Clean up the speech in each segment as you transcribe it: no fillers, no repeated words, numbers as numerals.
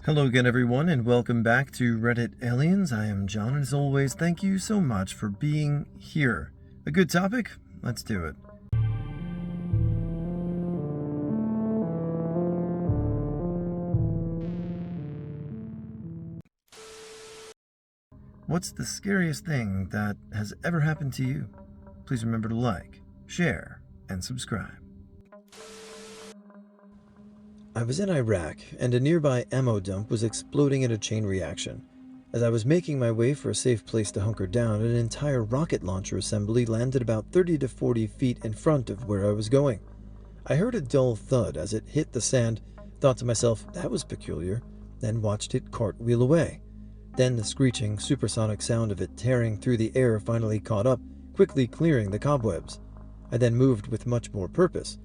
Hello again, everyone, and welcome back to Reddit Aliens. I am John, and as always, thank you so much for being here. A good topic? Let's do it. What's the scariest thing that has ever happened to you? Please remember to like, share, and subscribe. I was in Iraq, and a nearby ammo dump was exploding in a chain reaction. As I was making my way for a safe place to hunker down, an entire rocket launcher assembly landed about 30 to 40 feet in front of where I was going. I heard a dull thud as it hit the sand, thought to myself, that was peculiar, then watched it cartwheel away. Then the screeching, supersonic sound of it tearing through the air finally caught up, quickly clearing the cobwebs. I then moved with much more purpose.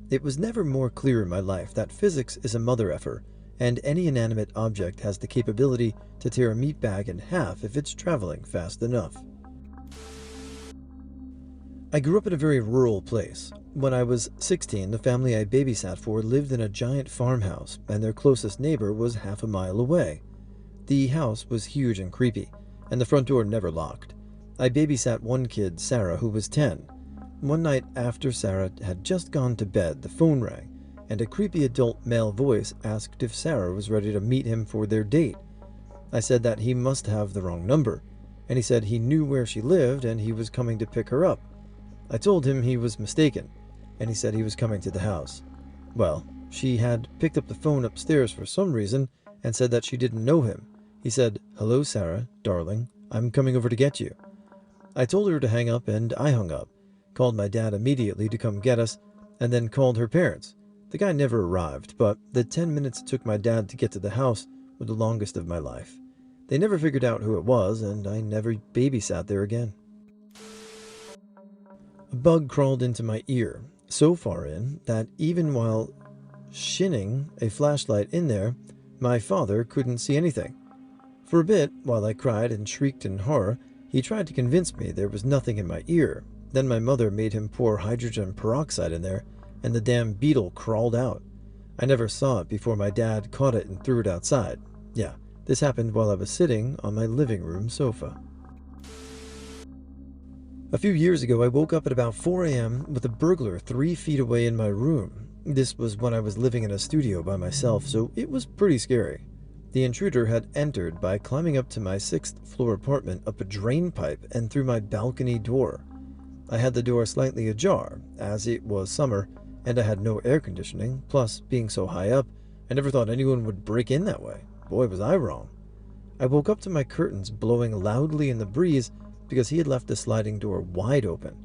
It was never more clear in my life that physics is a mother effer, and any inanimate object has the capability to tear a meat bag in half if it's traveling fast enough. I grew up in a very rural place. When I was 16, the family I babysat for lived in a giant farmhouse, and their closest neighbor was half a mile away. The house was huge and creepy, and the front door never locked. I babysat one kid, Sarah, who was 10. One night after Sarah had just gone to bed, the phone rang, and a creepy adult male voice asked if Sarah was ready to meet him for their date. I said that he must have the wrong number, and he said he knew where she lived and he was coming to pick her up. I told him he was mistaken, and he said he was coming to the house. Well, she had picked up the phone upstairs for some reason and said that she didn't know him. He said, "Hello, Sarah, darling, I'm coming over to get you." I told her to hang up, and I hung up, called my dad immediately to come get us, and then called her parents. The guy never arrived, but the 10 minutes it took my dad to get to the house were the longest of my life. They never figured out who it was, and I never babysat there again. A bug crawled into my ear, so far in that even while shining a flashlight in there, my father couldn't see anything. For a bit, while I cried and shrieked in horror, he tried to convince me there was nothing in my ear. Then my mother made him pour hydrogen peroxide in there, and the damn beetle crawled out. I never saw it before my dad caught it and threw it outside. Yeah, this happened while I was sitting on my living room sofa. A few years ago, I woke up at about 4 a.m. with a burglar 3 feet away in my room. This was when I was living in a studio by myself, so it was pretty scary. The intruder had entered by climbing up to my 6th floor apartment up a drain pipe and through my balcony door. I had the door slightly ajar, as it was summer and I had no air conditioning, plus being so high up, I never thought anyone would break in that way. Boy, was I wrong. I woke up to my curtains blowing loudly in the breeze because he had left the sliding door wide open.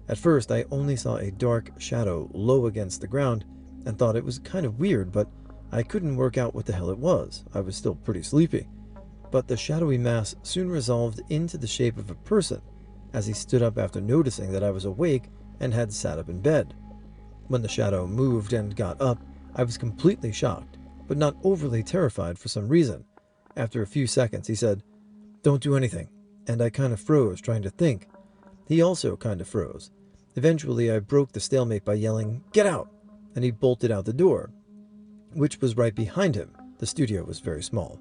At first, I only saw a dark shadow low against the ground and thought it was kind of weird, but I couldn't work out what the hell it was. I was still pretty sleepy. But the shadowy mass soon resolved into the shape of a person, as he stood up after noticing that I was awake and had sat up in bed. When the shadow moved and got up, I was completely shocked, but not overly terrified for some reason. After a few seconds, he said, "Don't do anything," and I kind of froze, trying to think. He also kind of froze. Eventually, I broke the stalemate by yelling, "Get out!" and he bolted out the door, which was right behind him. The studio was very small.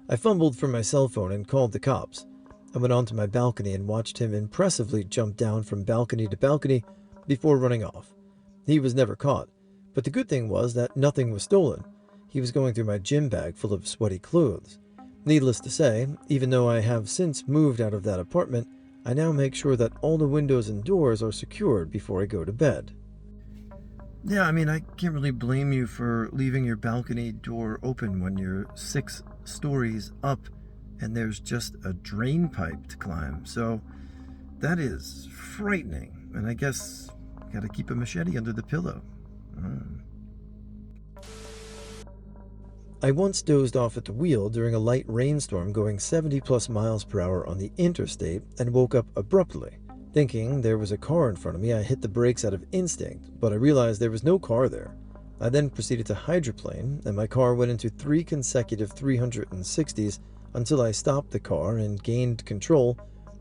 I fumbled for my cell phone and called the cops. I went onto my balcony and watched him impressively jump down from balcony to balcony before running off. He was never caught, but the good thing was that nothing was stolen. He was going through my gym bag full of sweaty clothes. Needless to say, even though I have since moved out of that apartment, I now make sure that all the windows and doors are secured before I go to bed. Yeah, I can't really blame you for leaving your balcony door open when you're 6 stories up and there's just a drain pipe to climb. So that is frightening. And I guess you gotta keep a machete under the pillow. I once dozed off at the wheel during a light rainstorm going 70 plus miles per hour on the interstate and woke up abruptly. Thinking there was a car in front of me, I hit the brakes out of instinct, but I realized there was no car there. I then proceeded to hydroplane, and my car went into 3 consecutive 360s until I stopped the car and gained control,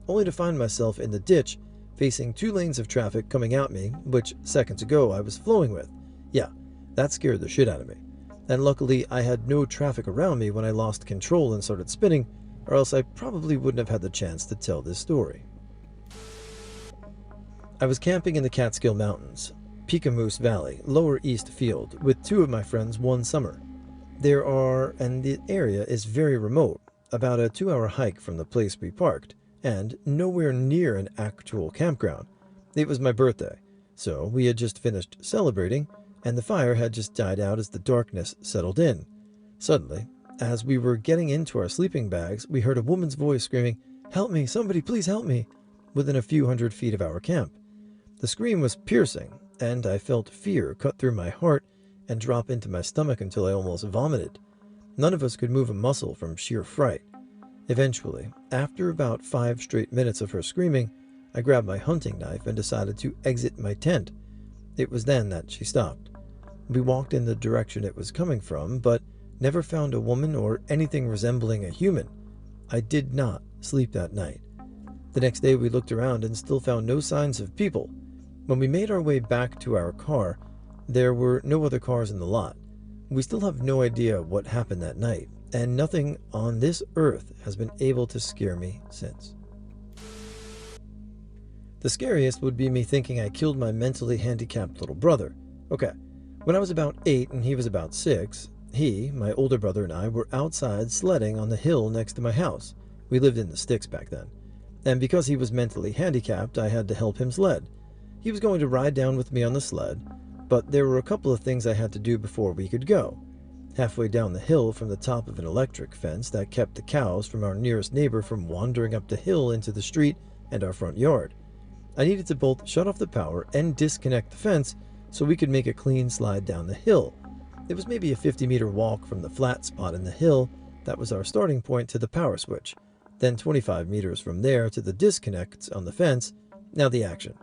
only to find myself in the ditch, facing 2 lanes of traffic coming at me, which seconds ago I was flowing with. Yeah, that scared the shit out of me. And luckily I had no traffic around me when I lost control and started spinning, or else I probably wouldn't have had the chance to tell this story. I was camping in the Catskill Mountains, Peakamoose Valley, Lower East Field, with two of my friends one summer. And the area is very remote, about a 2-hour hike from the place we parked, and nowhere near an actual campground. It was my birthday, so we had just finished celebrating, and the fire had just died out as the darkness settled in. Suddenly, as we were getting into our sleeping bags, we heard a woman's voice screaming, "Help me, somebody please help me," within a few hundred feet of our camp. The scream was piercing, and I felt fear cut through my heart and drop into my stomach until I almost vomited. None of us could move a muscle from sheer fright. Eventually, after about 5 straight minutes of her screaming, I grabbed my hunting knife and decided to exit my tent. It was then that she stopped. We walked in the direction it was coming from, but never found a woman or anything resembling a human. I did not sleep that night. The next day we looked around and still found no signs of people. When we made our way back to our car, there were no other cars in the lot. We still have no idea what happened that night, and nothing on this earth has been able to scare me since. The scariest would be me thinking I killed my mentally handicapped little brother. Okay, when I was about 8 and he was about 6, he, my older brother, and I were outside sledding on the hill next to my house. We lived in the sticks back then. And because he was mentally handicapped, I had to help him sled. He was going to ride down with me on the sled, but there were a couple of things I had to do before we could go. Halfway down the hill from the top of an electric fence that kept the cows from our nearest neighbor from wandering up the hill into the street and our front yard, I needed to both shut off the power and disconnect the fence so we could make a clean slide down the hill. It was maybe a 50-meter walk from the flat spot in the hill that was our starting point to the power switch, then 25 meters from there to the disconnects on the fence. Now the action.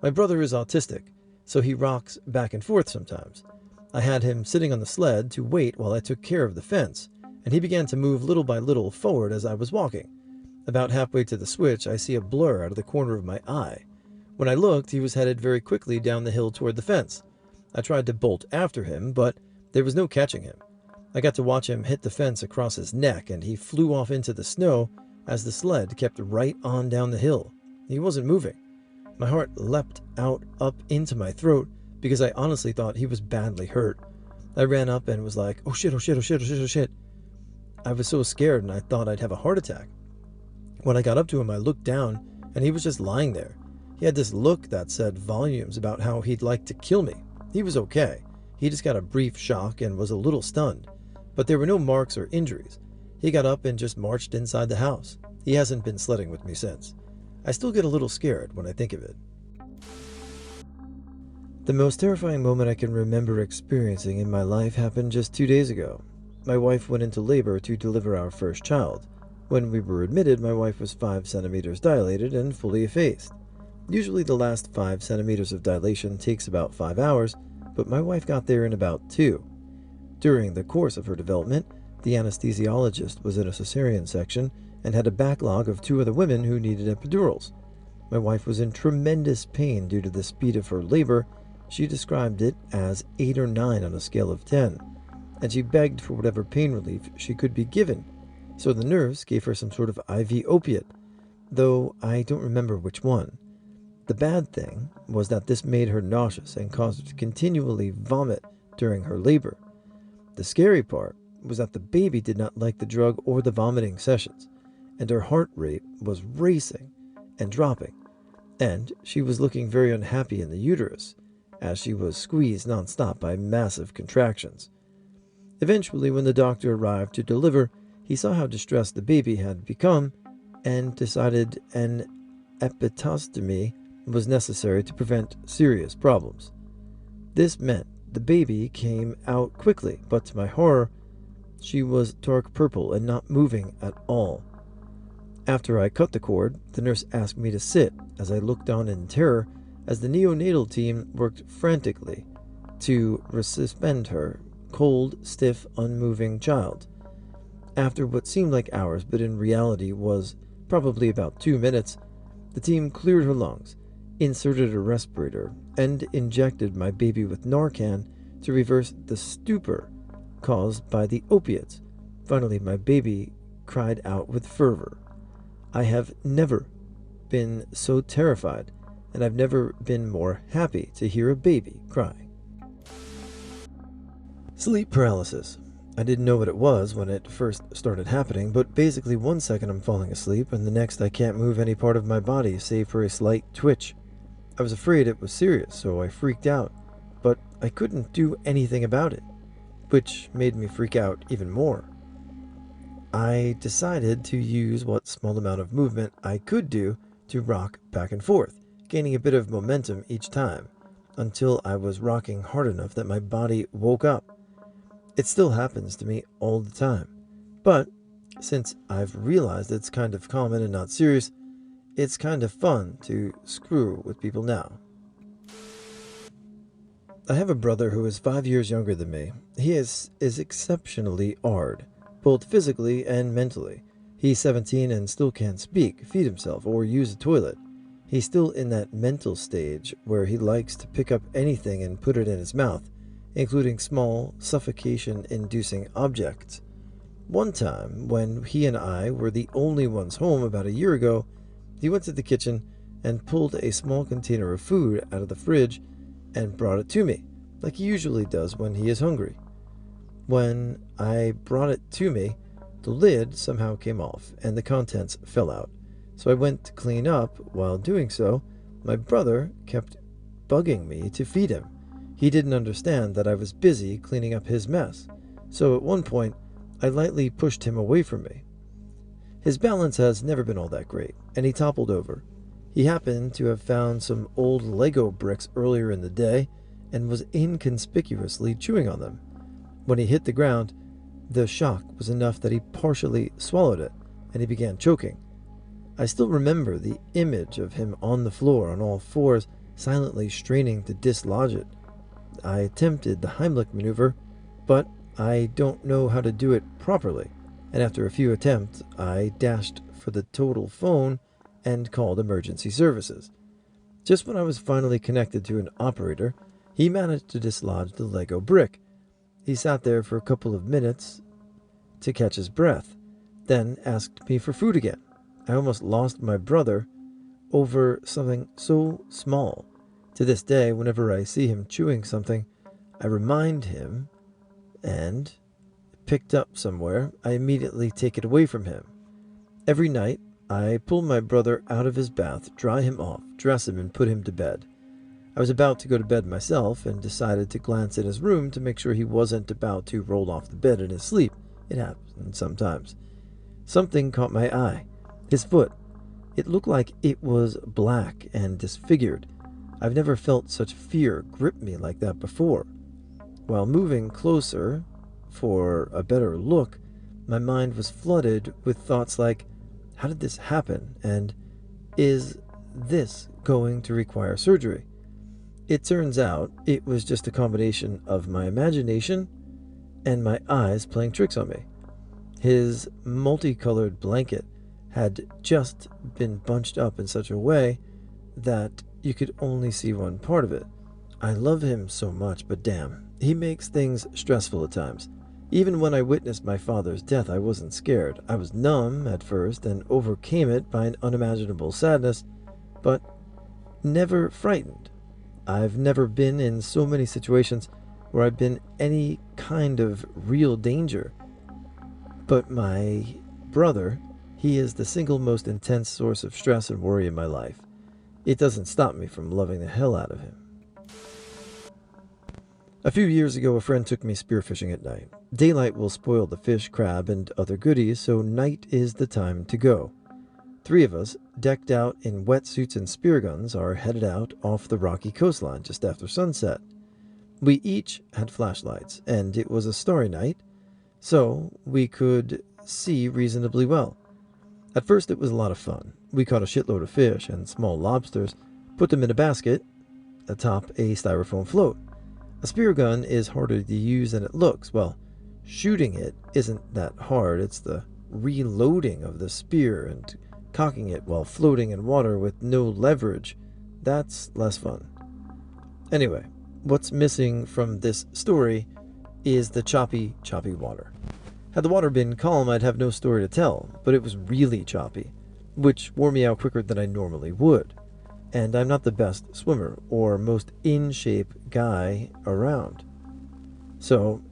My brother is autistic, so he rocks back and forth sometimes. I had him sitting on the sled to wait while I took care of the fence, and he began to move little by little forward as I was walking. About halfway to the switch, I see a blur out of the corner of my eye. When I looked, he was headed very quickly down the hill toward the fence. I tried to bolt after him, but there was no catching him. I got to watch him hit the fence across his neck, and he flew off into the snow as the sled kept right on down the hill. He wasn't moving. My heart leapt out up into my throat because I honestly thought he was badly hurt. I ran up and was like, "Oh shit, oh shit, oh shit, oh shit, oh shit." I was so scared and I thought I'd have a heart attack. When I got up to him, I looked down and he was just lying there. He had this look that said volumes about how he'd like to kill me. He was okay. He just got a brief shock and was a little stunned. But there were no marks or injuries. He got up and just marched inside the house. He hasn't been sledding with me since. I still get a little scared when I think of it. The most terrifying moment I can remember experiencing in my life happened just 2 days ago. My wife went into labor to deliver our first child. When we were admitted, my wife was 5 centimeters dilated and fully effaced. Usually the last 5 centimeters of dilation takes about 5 hours, but my wife got there in about 2. During the course of her development, the anesthesiologist was in a cesarean section and had a backlog of 2 other women who needed epidurals. My wife was in tremendous pain due to the speed of her labor. She described it as 8 or 9 on a scale of 10, and she begged for whatever pain relief she could be given. So the nurse gave her some sort of IV opiate, though I don't remember which one. The bad thing was that this made her nauseous and caused her to continually vomit during her labor. The scary part was that the baby did not like the drug or the vomiting sessions, and her heart rate was racing and dropping, and she was looking very unhappy in the uterus, as she was squeezed nonstop by massive contractions. Eventually, when the doctor arrived to deliver, he saw how distressed the baby had become and decided an episiotomy was necessary to prevent serious problems. This meant the baby came out quickly, but to my horror, she was dark purple and not moving at all. After I cut the cord, the nurse asked me to sit as I looked on in terror as the neonatal team worked frantically to resuspend her cold, stiff, unmoving child. After what seemed like hours, but in reality was probably about 2 minutes, the team cleared her lungs, inserted a respirator, and injected my baby with Narcan to reverse the stupor caused by the opiates. Finally, my baby cried out with fervor. I have never been so terrified, and I've never been more happy to hear a baby cry. Sleep paralysis. I didn't know what it was when it first started happening, but basically 1 second I'm falling asleep and the next I can't move any part of my body save for a slight twitch. I was afraid it was serious, so I freaked out, but I couldn't do anything about it, which made me freak out even more. I decided to use what small amount of movement I could do to rock back and forth, gaining a bit of momentum each time, until I was rocking hard enough that my body woke up. It still happens to me all the time, but since I've realized it's kind of common and not serious, it's kind of fun to screw with people now. I have a brother who is 5 years younger than me. He is exceptionally hard, both physically and mentally. He's 17 and still can't speak, feed himself, or use a toilet. He's still in that mental stage where he likes to pick up anything and put it in his mouth, including small, suffocation-inducing objects. One time, when he and I were the only ones home about a year ago, he went to the kitchen and pulled a small container of food out of the fridge and brought it to me, like he usually does when he is hungry. When I brought it to me, the lid somehow came off and the contents fell out. So I went to clean up. While doing so, my brother kept bugging me to feed him. He didn't understand that I was busy cleaning up his mess, so at one point, I lightly pushed him away from me. His balance has never been all that great, and he toppled over. He happened to have found some old Lego bricks earlier in the day and was inconspicuously chewing on them. When he hit the ground, the shock was enough that he partially swallowed it, and he began choking. I still remember the image of him on the floor on all fours, silently straining to dislodge it. I attempted the Heimlich maneuver, but I don't know how to do it properly, and after a few attempts, I dashed for the total phone and called emergency services. Just when I was finally connected to an operator, he managed to dislodge the Lego brick. He sat there for a couple of minutes to catch his breath, then asked me for food again. I almost lost my brother over something so small. To this day, whenever I see him chewing something, I remind him, and picked up somewhere, I immediately take it away from him. Every night, I pull my brother out of his bath, dry him off, dress him, and put him to bed. I was about to go to bed myself and decided to glance in his room to make sure he wasn't about to roll off the bed in his sleep. It happens sometimes. Something caught my eye. His foot. It looked like it was black and disfigured. I've never felt such fear grip me like that before. While moving closer for a better look, my mind was flooded with thoughts like, how did this happen? And is this going to require surgery? It turns out it was just a combination of my imagination and my eyes playing tricks on me. His multicolored blanket had just been bunched up in such a way that you could only see one part of it. I love him so much, but damn, he makes things stressful at times. Even when I witnessed my father's death, I wasn't scared. I was numb at first and overcame it by an unimaginable sadness, but never frightened. I've never been in so many situations where I've been any kind of real danger. But my brother, he is the single most intense source of stress and worry in my life. It doesn't stop me from loving the hell out of him. A few years ago, a friend took me spearfishing at night. Daylight will spoil the fish, crab, and other goodies, so night is the time to go. 3 of us, decked out in wetsuits and spear guns, are headed out off the rocky coastline just after sunset. We each had flashlights, and it was a starry night, so we could see reasonably well. At first, it was a lot of fun. We caught a shitload of fish and small lobsters, put them in a basket atop a styrofoam float. A spear gun is harder to use than it looks. Well, shooting it isn't that hard. It's the reloading of the spear and cocking it while floating in water with no leverage. That's less fun. Anyway, what's missing from this story is the choppy, choppy water. Had the water been calm, I'd have no story to tell, but it was really choppy, which wore me out quicker than I normally would. And I'm not the best swimmer or most in shape guy around. So,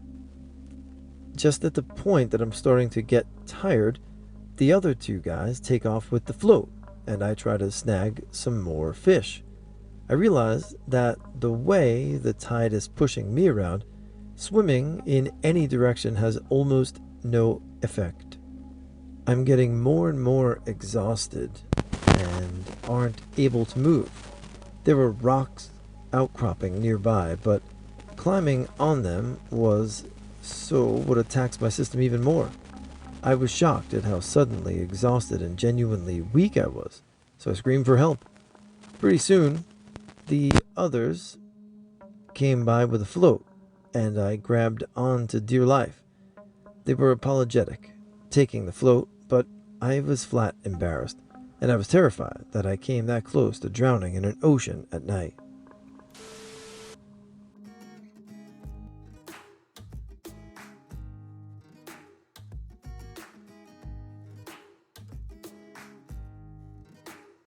just at the point that I'm starting to get tired, the other two guys take off with the float, and I try to snag some more fish. I realize that the way the tide is pushing me around, swimming in any direction has almost no effect. I'm getting more and more exhausted and aren't able to move. There were rocks outcropping nearby, but climbing on them would have taxed my system even more. I was shocked at how suddenly exhausted and genuinely weak I was, so I screamed for help. Pretty soon, the others came by with a float, and I grabbed on to dear life. They were apologetic, taking the float, but I was flat embarrassed, and I was terrified that I came that close to drowning in an ocean at night.